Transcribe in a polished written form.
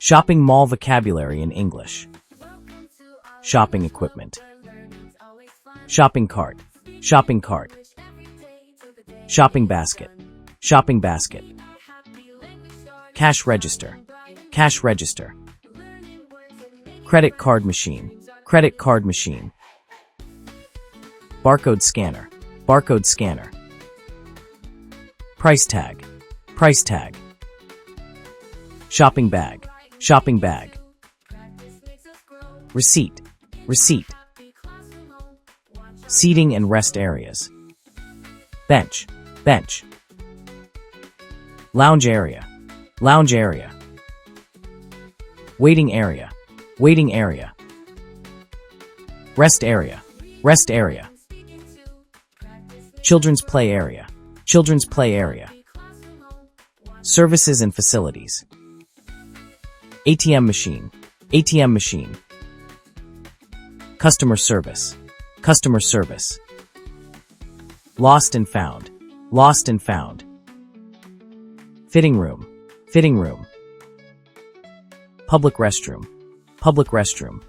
Shopping mall vocabulary in English. Shopping equipment. Shopping cart. Shopping cart. Shopping basket. Shopping basket. Cash register. Cash register. Credit card machine. Credit card machine. Barcode scanner. Barcode scanner. Price tag. Price tag. Shopping bag. Shopping bag. Receipt. Receipt. Seating and rest areas. Bench. Bench. Lounge area. Lounge area. Waiting area. Waiting area. Rest area. Rest area. Children's play area. Children's play area. Services and facilities. ATM machine. ATM machine. Customer service. Customer service. Lost and found. Lost and found. Fitting room. Fitting room. Public restroom. Public restroom.